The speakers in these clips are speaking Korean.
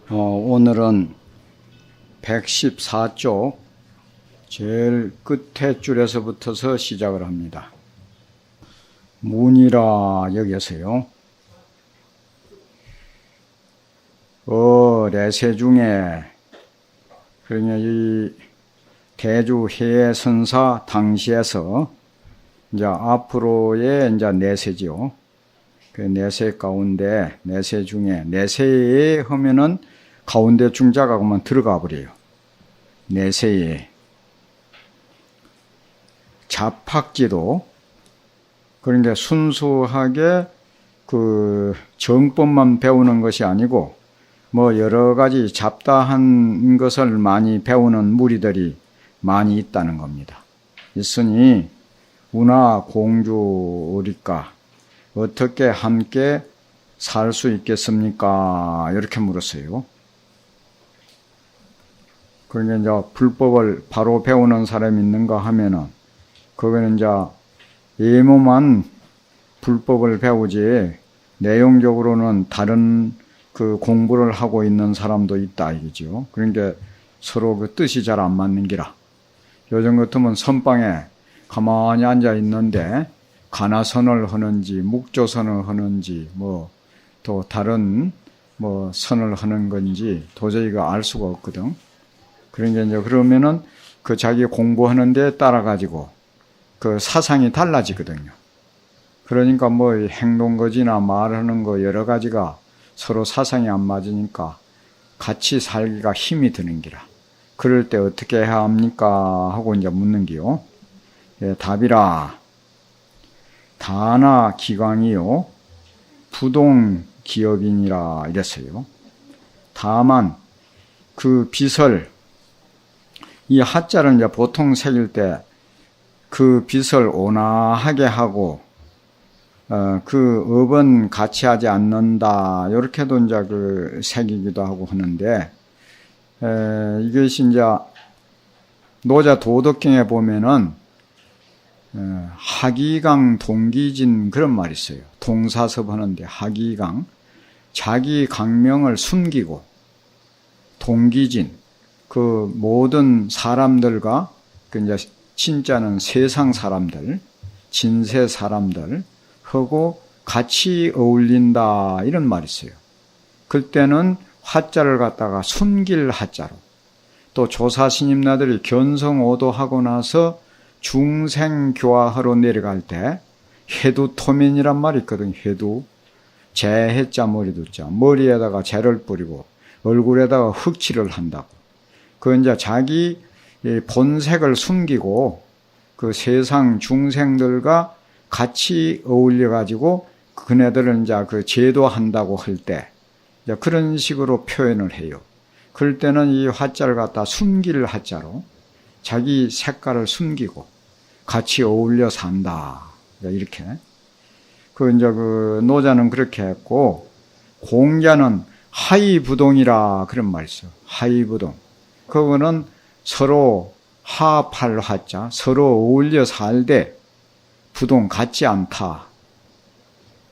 오늘은 114쪽 제일 끝에 줄에서부터서 시작을 합니다. 문이라 여기서요. 내세 중에 그러니까 이 대주 해선사 당시에서 이제 앞으로의 이제 내세지요. 그 내세 가운데 내세 중에 내세에 하면은 가운데 중자가 그만 들어가 버려요. 내세에 잡학지도 그러니까 순수하게 그 정법만 배우는 것이 아니고 뭐 여러 가지 잡다한 것을 많이 배우는 무리들이 많이 있다는 겁니다. 있으니 운하 공주리까 어떻게 함께 살 수 있겠습니까? 이렇게 물었어요. 그러니까 이제 불법을 바로 배우는 사람이 있는가 하면은 그거는 이제 예모만 불법을 배우지 내용적으로는 다른 그 공부를 하고 있는 사람도 있다 이거죠. 그러니까 서로 그 뜻이 잘 안 맞는 기라. 요즘 같으면 선방에 가만히 앉아 있는데 가나선을 하는지 묵조선을 하는지 뭐 또 다른 뭐 선을 하는 건지 도저히 알 수가 없거든. 그러니까 이제 그러면은 그 자기 공부하는데 따라 가지고 그 사상이 달라지거든요. 그러니까 뭐 행동거지나 말하는 거 여러 가지가 서로 사상이 안 맞으니까 같이 살기가 힘이 드는 기라. 그럴 때 어떻게 해야 합니까? 하고 이제 묻는 기요. 예, 답이라. 다나 기광이요. 부동 기업인이라 이랬어요. 다만 그 빚을 이 하자를 이제 보통 새길 때 그 빚을 온화하게 하고 그 업은 같이 하지 않는다. 이렇게도 이제 그 새기기도 하고 하는데 이것이 이제 노자 도덕경에 보면은 하기강 동기진 그런 말이 있어요. 동사섭 하는데 하기강 자기 강명을 숨기고 동기진 그 모든 사람들과 그 이제 진짜는 세상 사람들 진세 사람들 하고 같이 어울린다 이런 말이 있어요. 그때는 화자를 갖다가 숨길 화자로 또 조사스님나들이 견성오도하고 나서 중생교화하러 내려갈 때 해두토면이란 말이 있거든. 해두 재해자 머리두자 머리에다가 재를 뿌리고 얼굴에다가 흑칠을 한다고. 그 이제 자기 본색을 숨기고 그 세상 중생들과 같이 어울려 가지고 그네들을 이제 그 제도한다고 할 때 그런 식으로 표현을 해요. 그럴 때는 이 화자를 갖다 숨길 화자로 자기 색깔을 숨기고 같이 어울려 산다. 이렇게. 그 이제 그 노자는 그렇게 했고 공자는 하이부동이라 그런 말이 있어요. 하이부동. 그거는 서로 하팔 화자, 서로 어울려 살되 부동 같지 않다.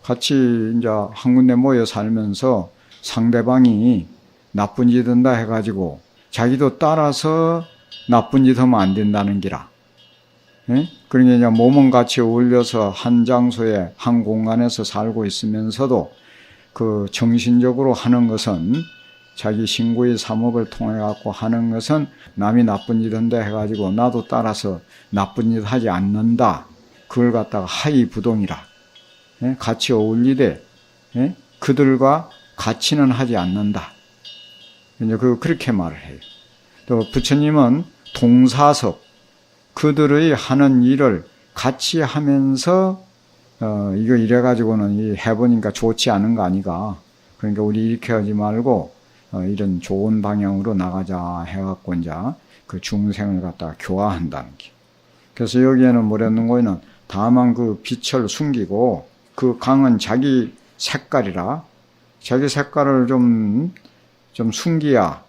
같이 이제 한 군데 모여 살면서 상대방이 나쁜 짓 한다 해가지고 자기도 따라서 나쁜 짓 하면 안 된다는 기라. 예? 그러니까 이제 몸은 같이 어울려서 한 장소에 한 공간에서 살고 있으면서도 그 정신적으로 하는 것은 자기 신구의 삼업을 통해 갖고 하는 것은 남이 나쁜 짓 한다 해가지고 나도 따라서 나쁜 짓 하지 않는다. 그걸 갖다가 하이부동이라. 예? 같이 어울리되 예? 그들과 같이는 하지 않는다. 이제 그렇게 말을 해요. 또 부처님은 동사섭 그들의 하는 일을 같이 하면서 이거 이래가지고는 해보니까 좋지 않은 거 아니가. 그러니까 우리 이렇게 하지 말고 이런 좋은 방향으로 나가자 해갖고 이제 그 중생을 갖다가 교화한다는 게. 그래서 여기에는 뭐랬는 거는 다만 그 빛을 숨기고 그 강은 자기 색깔이라 자기 색깔을 좀 숨기야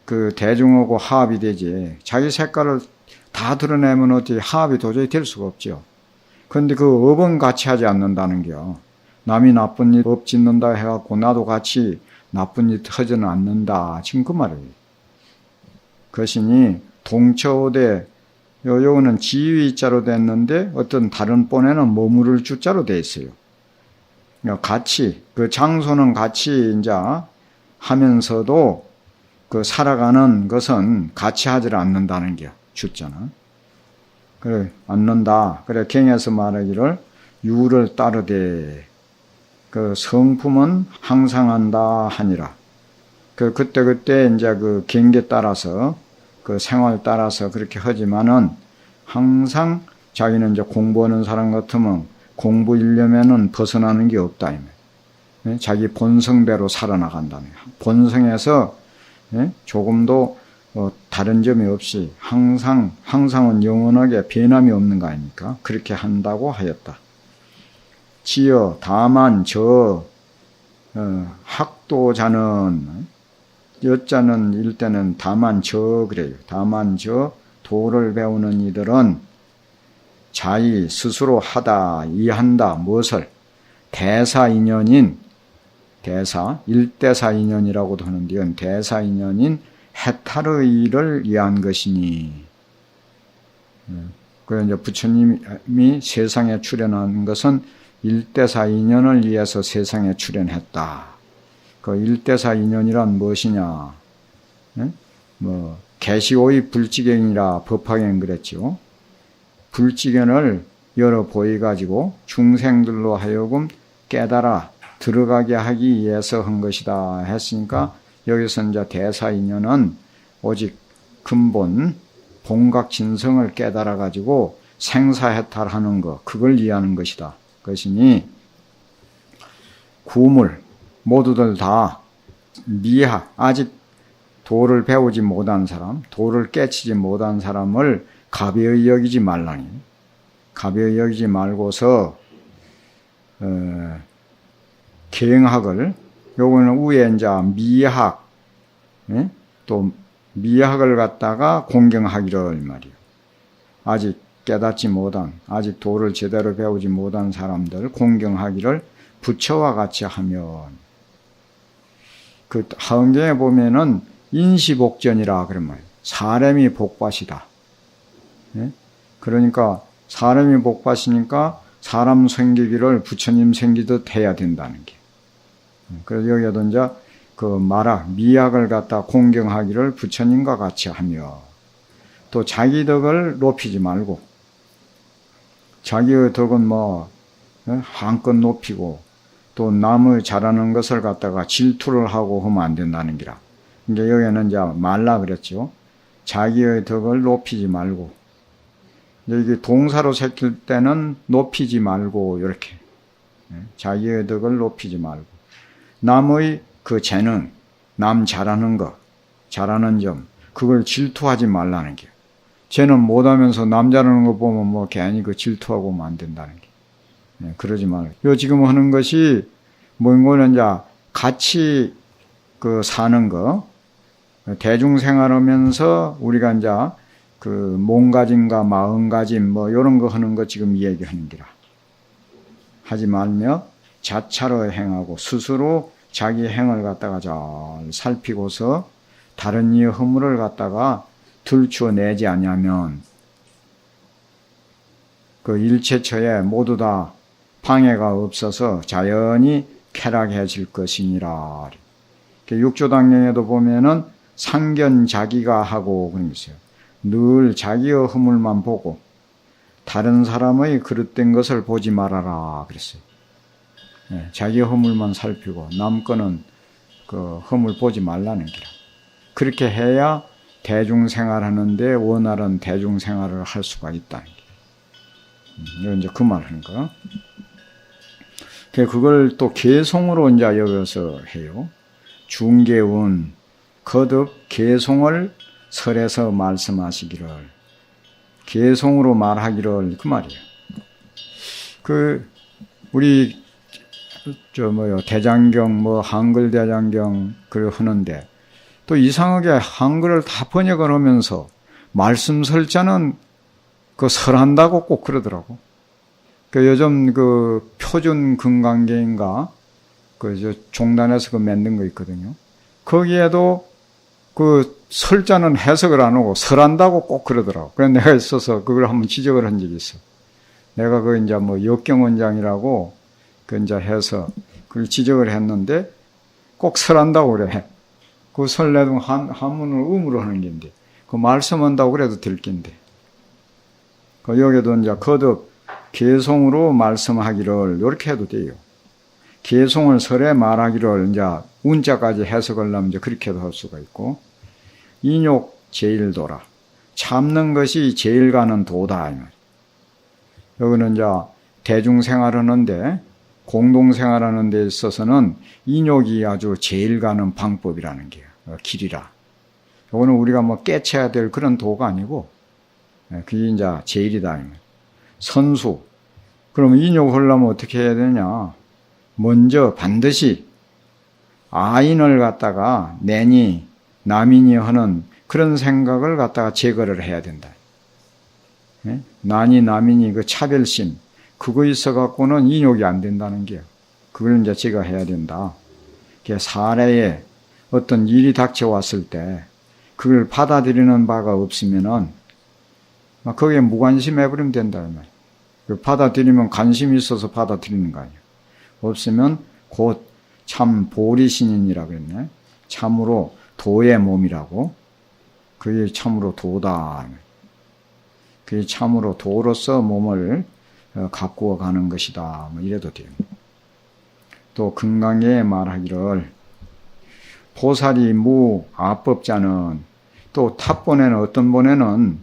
그 대중하고 화합이 되지. 자기 색깔을 다 드러내면 어떻게 화합이 도저히 될 수가 없죠. 그런데 그 업은 같이 하지 않는다는 겨. 남이 나쁜 일 업 짓는다 해갖고 나도 같이 나쁜 짓 하지는 않는다. 지금 그 말이에요. 그것이니 동처오대 요거는 지위자로 됐는데 어떤 다른 본에는 머무를 주자로 돼 있어요. 같이 그 장소는 같이 이제 하면서도 그 살아가는 것은 같이 하지를 않는다는 게 주자는. 그래 않는다. 그래 경에서 말하기를 유를 따르되 그 성품은 항상 한다 하니라. 그때 이제 그 경계 따라서 그 생활 따라서 그렇게 하지만은 항상 자기는 이제 공부하는 사람 같으면 공부이려면은 벗어나는 게 없다. 자기 본성대로 살아나간다는 거예요. 본성에서 조금도 다른 점이 없이 항상은 영원하게 변함이 없는 거 아닙니까? 그렇게 한다고 하였다. 지어 다만 저 학도자는 여자는 일때는 다만 저 그래요. 다만 저 도를 배우는 이들은 자기 스스로 하다 이한다 무엇을 대사인연인 일대사인연이라고도 하는데 이건 대사인연인 해탈의 일을 이해한 것이니. 그래서 이제 부처님이 세상에 출현한 것은 일대사인연을 위해서 세상에 출현했다. 그 일대사인연이란 무엇이냐? 계시오의 불지경이라 법화경 그랬죠. 불지경을 열어 보여가지고 중생들로 하여금 깨달아 들어가게 하기 위해서 한 것이다 했으니까 여기서 이제 대사인연은 오직 근본 본각 진성을 깨달아 가지고 생사해탈하는 것, 그걸 이해하는 것이다. 그것이니 구물 모두들 다 미학 아직 도를 배우지 못한 사람, 도를 깨치지 못한 사람을 가벼이 여기지 말라니. 가벼이 여기지 말고서 경학을 요거는 위에 이제 미학 또 미학을 갖다가 공경하기를 말이에요. 아직 깨닫지 못한, 아직 도를 제대로 배우지 못한 사람들 공경하기를 부처와 같이 하면, 그 하은경에 보면은 인시복전이라 그런 말이에요. 사람이 복밭이다. 그러니까 사람이 복밭이니까 사람 생기기를 부처님 생기듯 해야 된다는 게. 그래서 여기에도 이제 그 미학을 갖다 공경하기를 부처님과 같이 하며, 또 자기 덕을 높이지 말고, 자기의 덕은 한껏 높이고, 또 남의 잘하는 것을 갖다가 질투를 하고 하면 안 된다는 기라. 이제 여기는 이제 말라 그랬죠. 자기의 덕을 높이지 말고, 이게 동사로 새길 때는 높이지 말고, 이렇게. 자기의 덕을 높이지 말고. 남의 그 재능, 남 잘하는 거, 잘하는 점, 그걸 질투하지 말라는 게. 쟤는 못하면서 남 잘하는 거 보면 괜히 그 질투하고 하면 안 된다는 게. 그러지 말고. 요 지금 하는 것이 뭔가는 이제 같이 그 사는 거, 대중생활하면서 우리가 이제 그 몸가짐과 마음가짐 요런 거 하는 거 지금 얘기하는 기라. 하지 말며 자차로 행하고 스스로 자기 행을 갖다가 잘 살피고서 다른 이의 허물을 갖다가 들추어내지 않으면 그 일체처에 모두 다 방해가 없어서 자연히 쾌락해질 것이니라. 육조당경에도 보면은 상견자기가 하고 그런 게 있어요. 늘 자기의 허물만 보고 다른 사람의 그릇된 것을 보지 말아라 그랬어요. 자기 허물만 살피고 남 거는 그 허물 보지 말라는 기라. 그렇게 해야 대중생활하는데 원활한 대중생활을 할 수가 있다는 게. 이건 이제 그 말하는 거. 그걸 또 개송으로 이제 여기서 해요. 중개운 거듭 개송을 설에서 말씀하시기를, 개송으로 말하기를 그 말이에요. 우리 대장경 한글 대장경 그걸 하는데 또 이상하게 한글을 다 번역을 하면서 말씀 설자는 그 설한다고 꼭 그러더라고. 요즘 그 표준 금강경인가 종단에서 그 만든 거 있거든요. 거기에도 그 설자는 해석을 안 하고 설한다고 꼭 그러더라고. 그래서 내가 있어서 그걸 한번 지적을 한 적이 있어. 내가 그 이제 뭐 역경원장이라고 그 이제 해서 그걸 지적을 했는데 꼭 설한다고 그래. 그 설내도 한문을 음으로 하는 건데 그 말씀한다고 그래도 될 건데. 그 여기도 이제 거듭 개송으로 말씀하기를 이렇게 해도 돼요. 개송을 설에 말하기를 이제 운자까지 해석을 하면 이제 그렇게도 할 수가 있고, 인욕 제일도라. 참는 것이 제일 가는 도다. 여기는 이제 대중생활하는데, 공동생활하는 데 있어서는 인욕이 아주 제일 가는 방법이라는 게 길이라. 이거는 우리가 뭐 깨쳐야 될 그런 도가 아니고, 그게 이제 제일이다. 선수. 그러면 인욕을 하려면 어떻게 해야 되냐? 먼저 반드시 아인을 갖다가 내니 남인이 하는 그런 생각을 갖다가 제거를 해야 된다. 나니 남인이 그 차별심 그거 있어 갖고는 인욕이 안 된다는 게요. 그걸 이제 제거해야 된다. 사례에 어떤 일이 닥쳐왔을 때 그걸 받아들이는 바가 없으면은 거기에 무관심해버리면 된다. 받아들이면 관심이 있어서 받아들이는 거 아니야. 없으면 곧 참 보리신인이라고 그랬네. 참으로 도의 몸이라고. 그게 참으로 도다. 그게 참으로 도로서 몸을 가꾸어 가는 것이다. 뭐 이래도 돼요. 또 금강경에 말하기를 보살이 무 아법자는 또 탑본에는 어떤 본에는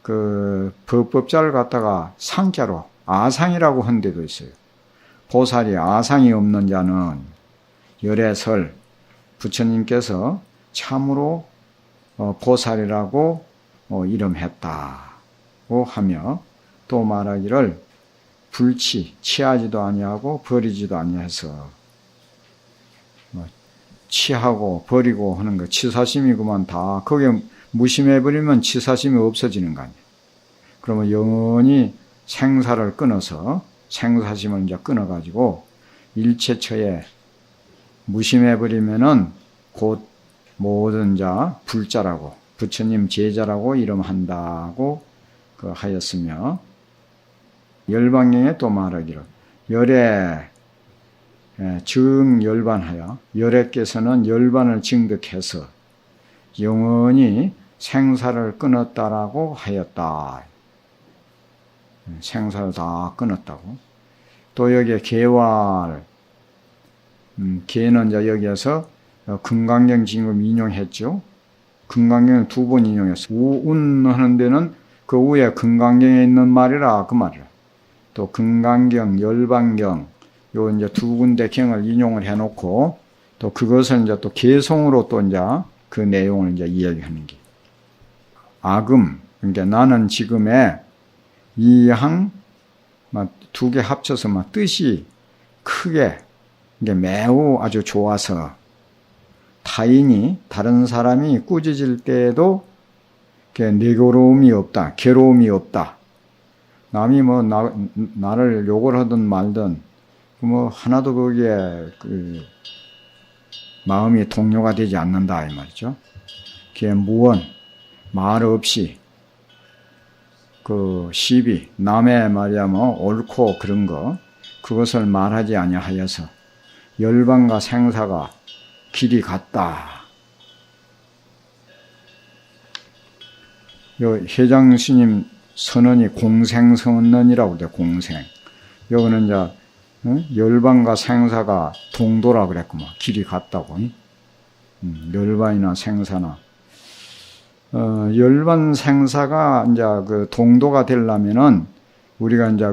그 법법자를 갖다가 상자로 아상이라고 한 데도 있어요. 보살이 아상이 없는 자는 열애설 부처님께서 참으로 보살이라고 이름했다고 하며 또 말하기를 취하지도 아니하고 버리지도 아니해서 취하고 버리고 하는 거 치사심이 그만 다 거기에 무심해버리면 치사심이 없어지는 거 아니에요. 그러면 영원히 생사를 끊어서 생사심을 이제 끊어가지고 일체처에 무심해버리면은 곧 모든 자 불자라고 부처님 제자라고 이름한다고 하였으며 열반경에 또 말하기를 열애 증열반하여 열애께서는 열반을 증득해서 영원히 생사를 끊었다라고 하였다. 생사를 다 끊었다고. 또 여기에 개활, 개는 이제 여기에서 금강경 지금 인용했죠. 금강경 두 번 인용했어. 우운 하는 데는 그 위에 금강경에 있는 말이라 그 말이라. 또 금강경, 열반경, 요 이제 두 군데 경을 인용을 해놓고 또 그것을 이제 또 개송으로 또 이제 그 내용을 이제 이야기하는 게. 아금, 그러니까 나는 지금의 이항 두 개 합쳐서 막 뜻이 크게 이게 매우 아주 좋아서 타인이 다른 사람이 꾸짖을 때에도 내고로움이 없다, 괴로움이 없다. 남이 뭐 나를 욕을 하든 말든 뭐 하나도 거기에 그 마음이 동요가 되지 않는다 이 말이죠. 그게 무언 말 없이 그 시비 남의 말이야 뭐 옳고 그런 거 그것을 말하지 아니하여서 열반과 생사가 길이 같다. 요 회장 스님 선언이 공생선언이라고 그래. 공생. 여기는 이제 열반과 생사가 동도라 그랬구만. 길이 같다고. 열반이나 생사나 열반 생사가 이제 그 동도가 되려면은 우리가 이제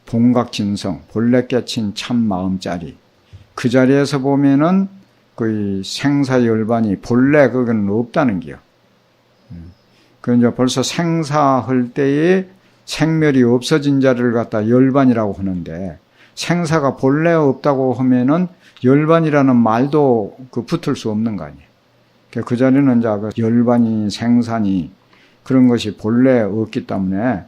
동각진성 본래 깨친 참 마음짜리 그 자리에서 보면은 그 생사 열반이 본래 그건 없다는 게요. 그 이제 벌써 생사할 때에 생멸이 없어진 자를 갖다 열반이라고 하는데 생사가 본래 없다고 하면은 열반이라는 말도 붙을 수 없는 거 아니에요. 그 자리는 이제 열반이 생사니 그런 것이 본래 없기 때문에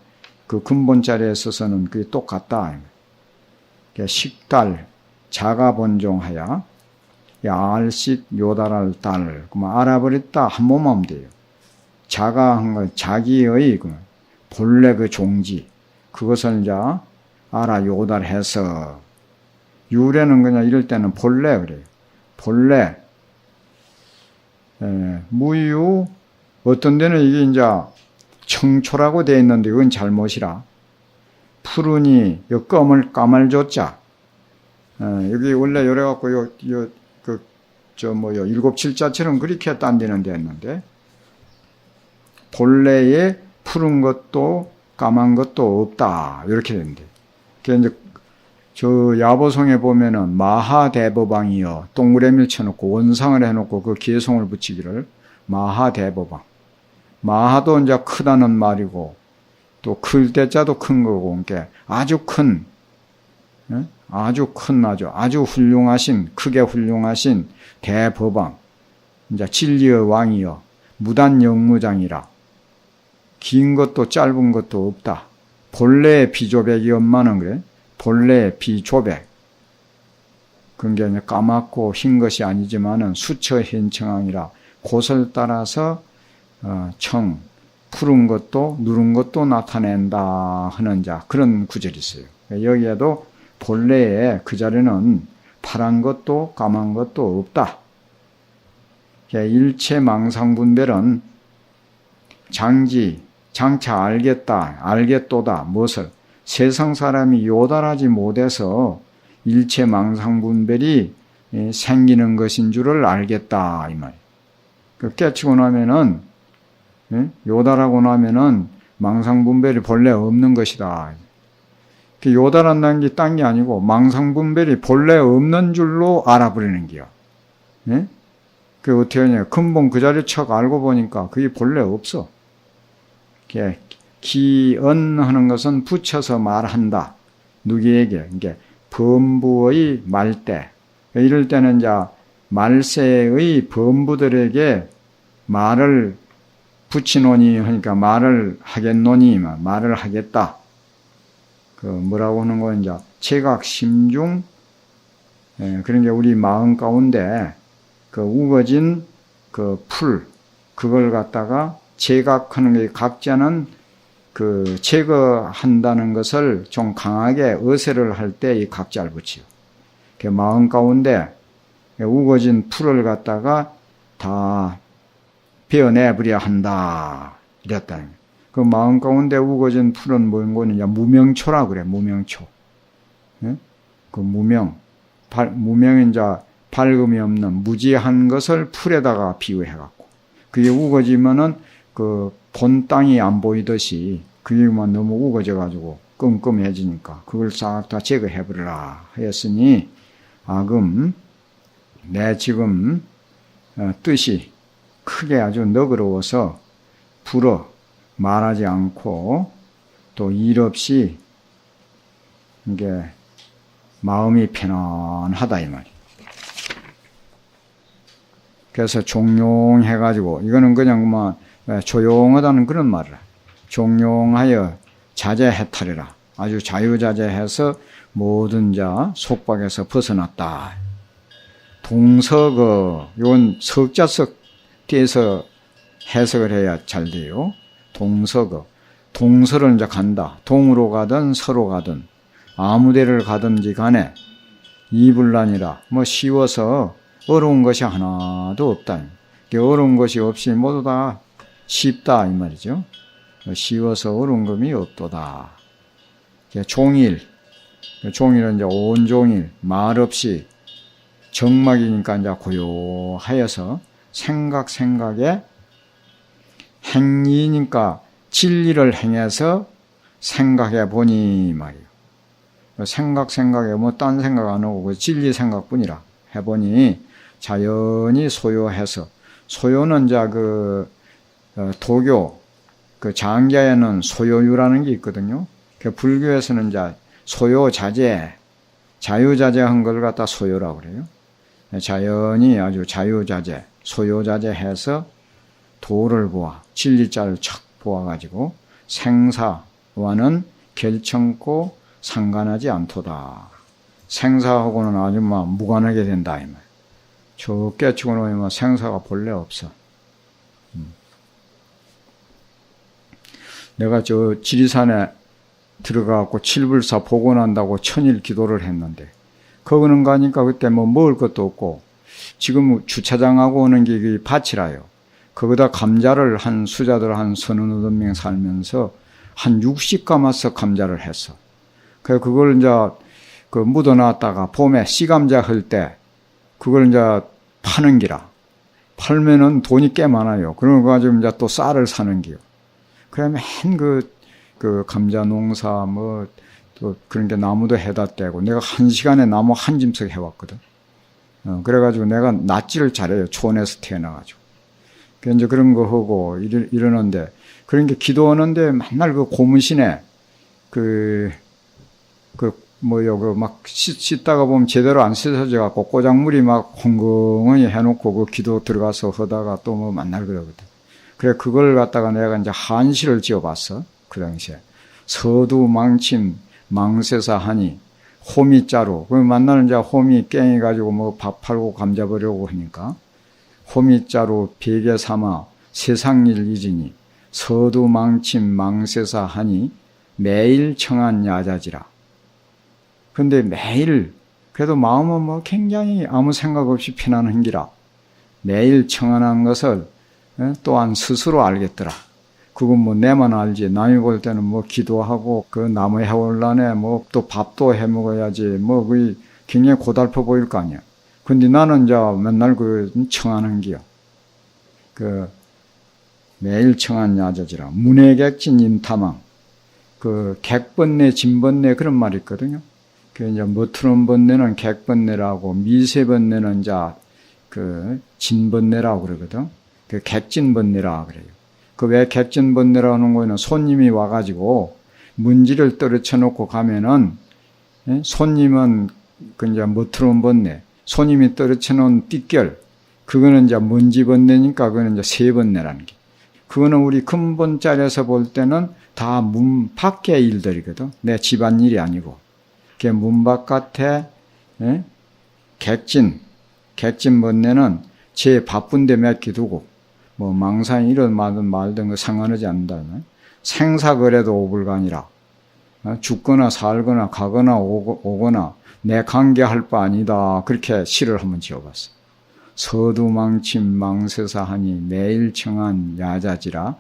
그 근본 자리에 있어서는 그게 똑같다. 식달, 자가 번종하야, 알식 요달할 달, 그러면 알아버렸다 한 몸 하면 돼요. 자가 한 거, 자기의 본래 그 종지, 그것을 이제 알아 요달해서, 유래는 그냥 이럴 때는 본래 그래요. 본래, 무유, 어떤 데는 이게 이제 청초라고 되어 있는데 이건 잘못이라. 푸르니, 요 껌을 까말조자. 여기 원래 요래갖고 일곱 칠자처럼 그렇게 딴 데는 됐는데, 본래에 푸른 것도 까만 것도 없다. 이렇게 되는데. 그게 이제 저 야보성에 보면은 마하대법왕이여 동그라미를 쳐놓고 원상을 해놓고 그 기성을 붙이기를 마하대법왕. 마하도 이제 크다는 말이고 또 클 때자도 큰 거고, 그러니까 아주 큰, 아주 훌륭하신, 크게 훌륭하신 대법왕. 이제 진리의 왕이여 무단영무장이라. 긴 것도 짧은 것도 없다. 본래의 비조백이 엄마는 그래. 본래 비조백. 그게 이제 까맣고 흰 것이 아니지만은 수처 현청왕이라 곳을 따라서 푸른 것도 누른 것도 나타낸다 하는 자 그런 구절이 있어요. 여기에도 본래에 그 자리는 파란 것도 까만 것도 없다. 일체 망상분별은 장차 알겠도다 무엇을 세상 사람이 요달하지 못해서 일체 망상분별이 생기는 것인 줄을 알겠다 이 말이에요. 깨치고 나면은 요달하고 나면은 망상분별이 본래 없는 것이다. 요달한다는 게 딴 게 아니고 망상분별이 본래 없는 줄로 알아버리는 게요. 그 어떻게 하냐? 근본 그 자리 척 알고 보니까 그게 본래 없어. 기언하는 것은 붙여서 말한다. 누구에게? 이게 범부의 말대. 이럴 때는 이제 말세의 범부들에게 말을 붙이노니 하니까 말을 하겠노니 말을 하겠다. 그 뭐라고 하는 건 이제 체각 심중. 그런 게 우리 마음 가운데 그 우거진 그 풀 그걸 갖다가 제각하는 게 각자는 그 제거한다는 것을 좀 강하게 의세를 할 때 이 각자를 붙이요. 그 마음 가운데 우거진 풀을 갖다가 다 베어내버려야 한다. 이랬다. 그 마음 가운데 우거진 풀은 뭔 거냐? 무명초라 그래. 무명초. 그 무명은 이제 밝음이 없는 무지한 것을 풀에다가 비유해갖고 그게 우거지면은 그 본 땅이 안 보이듯이 그게만 너무 우거져가지고 끔끔해지니까 그걸 싹 다 제거해버리라 하였으니 아금 내 지금 뜻이 크게 아주 너그러워서 불어 말하지 않고 또 일 없이 이게 마음이 편안하다 이 말이에요. 그래서 종용해가지고 이거는 그냥 뭐 조용하다는 그런 말을 종용하여 자제해탈이라 아주 자유자재해서 모든 자 속박에서 벗어났다. 동서거 이건 석자석 띄어서 해석을 해야 잘 돼요. 동서거 동서를 이제 간다. 동으로 가든 서로 가든 아무 데를 가든지 간에 이불란이라 뭐 쉬워서 어려운 것이 하나도 없다. 어려운 것이 없이 모두 다 쉽다 이 말이죠. 쉬워서 어려운 것이 없도다. 종일 종일은 이제 온종일 말 없이 정막이니까 이제 고요하여서 생각에 행위니까 진리를 행해서 생각해 보니 말이에요. 생각에 뭐 딴 생각 안 하고 진리 생각뿐이라 해보니 자연히 소요해서 소요는 이제 그 도교 그 장자에는 소요유라는 게 있거든요. 그 불교에서는 이제 소요자재 자유자재한 걸 갖다 소요라고 그래요. 자연히 아주 자유자재 소요자재해서 도를 보아 진리자를 척 보아가지고 생사와는 결청코 상관하지 않도다. 생사하고는 아주 막 무관하게 된다 이 말. 저 깨치고 놓으면 생사가 본래 없어. 내가 저 지리산에 들어가고 칠불사 보고 난다고 천일 기도를 했는데 거기는 가니까 그때 뭐 먹을 것도 없고 지금 주차장하고 오는 게 밭이라요. 거기다 감자를 한 수자들 한 30-80명 살면서 한 60가마서 감자를 했어. 그래서 그걸 이제 그 묻어놨다가 봄에 씨감자 할 때 그걸 이제 파는 기라. 팔면은 돈이 꽤 많아요. 그런 거 가지고 이제 또 쌀을 사는 기요. 그래 맨 그 감자 농사 뭐 또 그런 게 나무도 해다 떼고 내가 1시간에 나무 한 짐씩 해왔거든. 그래가지고 내가 낫지를 잘해요. 촌에서 태어나가지고. 그 이제 그런 거 하고 이러는데 그런 게 기도하는데 맨날 그 고무신에 막 씻다가 보면 제대로 안 씻어져 갖고 꼬작물이 막 헝벙하니 해놓고 그 기도 들어가서 하다가 또 뭐 맨날 그러거든. 그래 그걸 갖다가 내가 이제 한시를 지어봤어. 그 당시에 서두 망침 망세사 하니 호미자루 그 만나는 이제 호미 깽이 가지고 뭐 밥 팔고 감자 버려고 하니까 호미자루 베개 삼아 세상일 이지니 서두 망침 망세사 하니 매일 청한 야자지라. 근데 매일 그래도 마음은 뭐 굉장히 아무 생각 없이 편안한 기라. 매일 청한한 것을 또한 스스로 알겠더라. 그건 뭐 내만 알지. 남이 볼 때는 뭐 기도하고 그 나무 해올라네 뭐 또 밥도 해 먹어야지 뭐 그게 굉장히 고달퍼 보일 거 아니야. 근데 나는 이제 맨날 그 청하는 기요. 그 매일 청한 야자지라. 문해객진 임타망. 그 객번뇌 진번뇌 그런 말이 있거든요. 그 이제 머트론 번뇌는 객번뇌라고 미세번뇌는 이제 그 진번뇌라고 그러거든. 그 객진번뇌라 그래요. 그 왜 객진번뇌라고 하는 거는 손님이 와가지고 문지를 떨어쳐 놓고 가면은 손님은 그 이제 머트론 번뇌, 손님이 떨어쳐 놓은 띠결, 그거는 이제 먼지번뇌니까 그거는 이제 세번뇌라는 게. 그거는 우리 근본자리에서 볼 때는 다 문 밖의 일들이거든. 내 집안일이 아니고. 그게 문 바깥에 객진번뇌는 제 바쁜데 맡기두고 뭐 망상 이런 말든 거 상관하지 않는다. 생사거래도 오불간이라. 죽거나 살거나 가거나 오거나 내 관계할 바 아니다. 그렇게 시를 한번 지어봤어. 서두망침 망세사하니 매일 청한 야자지라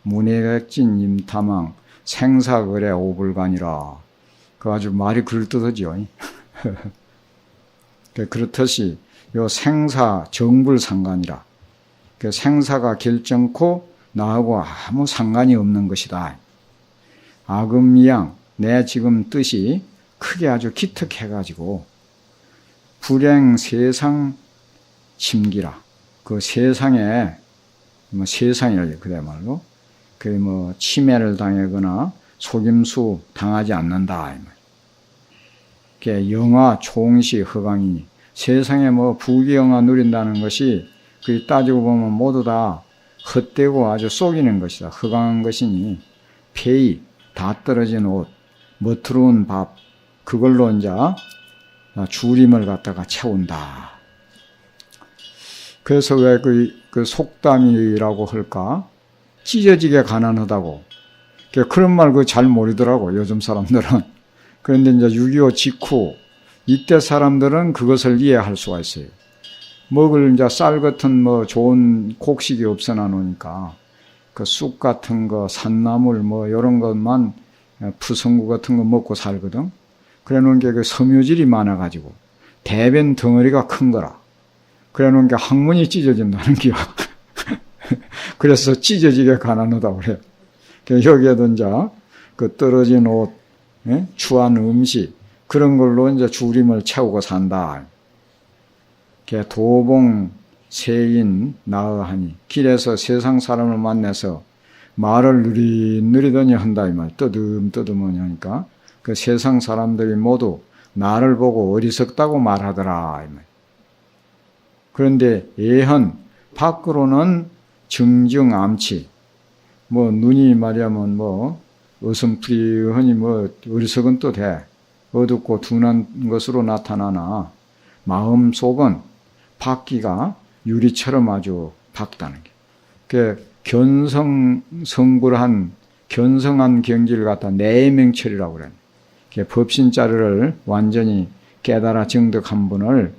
문해객진 임타망 생사거래 오불간이라. 그 아주 말이 그럴듯하죠. 그렇듯이 요 생사 정불상관이라. 그 생사가 결정코 나하고 아무 상관이 없는 것이다. 아금미양 내 지금 뜻이 크게 아주 기특해가지고 불행 세상 침기라. 그 세상에 뭐 세상이라죠. 그야말로 그 뭐 침해를 당하거나 속임수 당하지 않는다. 그 영화 총시 허강이니 세상에 뭐 부귀영화 누린다는 것이 그 따지고 보면 모두 다 헛되고 아주 속이는 것이다. 허강한 것이니 폐이 다 떨어진 옷, 멋스러운 밥 그걸로 이제 주림을 갖다가 채운다. 그래서 왜 그 속담이라고 할까? 찢어지게 가난하다고. 그런 말 잘 모르더라고 요즘 사람들은. 그런데 이제 6.25 직후 이때 사람들은 그것을 이해할 수가 있어요. 먹을 이제 쌀 같은 뭐 좋은 곡식이 없어나 놓으니까 그 쑥 같은 거, 산나물 뭐 이런 것만 푸성구 같은 거 먹고 살거든. 그래 놓은 게 그 섬유질이 많아가지고 대변 덩어리가 큰 거라. 그래 놓은 게 항문이 찢어진다는 게요. 그래서 찢어지게 가난하다고 그래요. 여기에도 이제 그 떨어진 옷, 추한 음식 그런 걸로 이제 주림을 채우고 산다. 도봉 세인 나으하니 길에서 세상 사람을 만나서 말을 느리느리더니 한다 이 말. 뜨듬뜨듬하니 하니까 그 세상 사람들이 모두 나를 보고 어리석다고 말하더라 이 말. 그런데 예헌 밖으로는 증증 암치 뭐 눈이 말하면 뭐 어슴푸리하니 뭐 어리석은 또 돼. 어둡고 둔한 것으로 나타나나 마음 속은 밝기가 유리처럼 아주 밝다는 게. 그 견성성불한 견성한 경지를 갖다 내명철이라고 그래요. 법신자를 완전히 깨달아 정득한 분을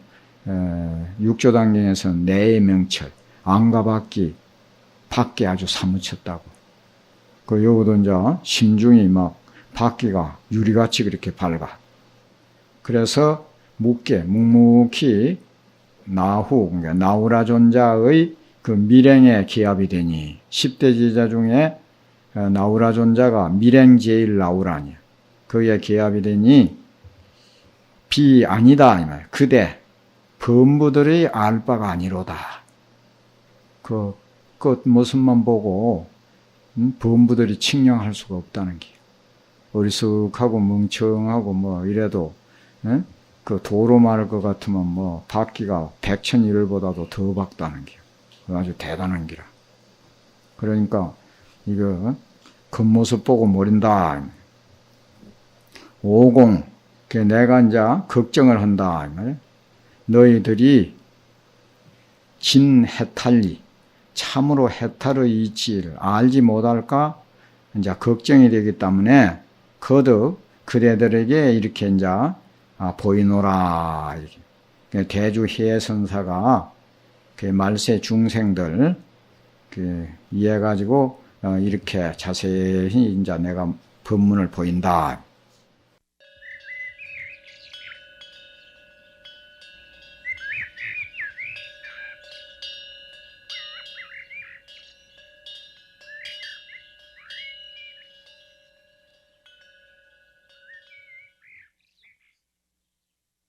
육조당경에서 내명철, 안과 밖이 아주 사무쳤다고. 그 여기도 이제 심중이 막 밖이가 유리같이 그렇게 밝아. 그래서 묵묵히 나후, 그러니까 나우라 존자의 그 밀행에 기합이 되니 10대 제자 중에 나우라 존자가 밀행 제일 나우라니 그에 기합이 되니 비 아니다 이 말. 그대 범부들의 알 바가 아니로다. 그 끝 모습만 보고 범부들이 칭령할 수가 없다는 게. 어리숙하고 멍청하고 뭐 이래도 그 도로 말할 것 같으면 뭐 밝기가 백천일보다도 더 밝다는 게 아주 대단한 기라. 그러니까 이거 겉모습 보고 모른다. 50 내가 이제 걱정을 한다. 너희들이 진해탈리 참으로 해탈의 이치를 알지 못할까 이제 걱정이 되기 때문에 거듭 그대들에게 이렇게 이제 보이노라. 이렇게. 대주 해선사가 그 말세 중생들 이해가지고 이렇게 자세히 이제 내가 법문을 보인다.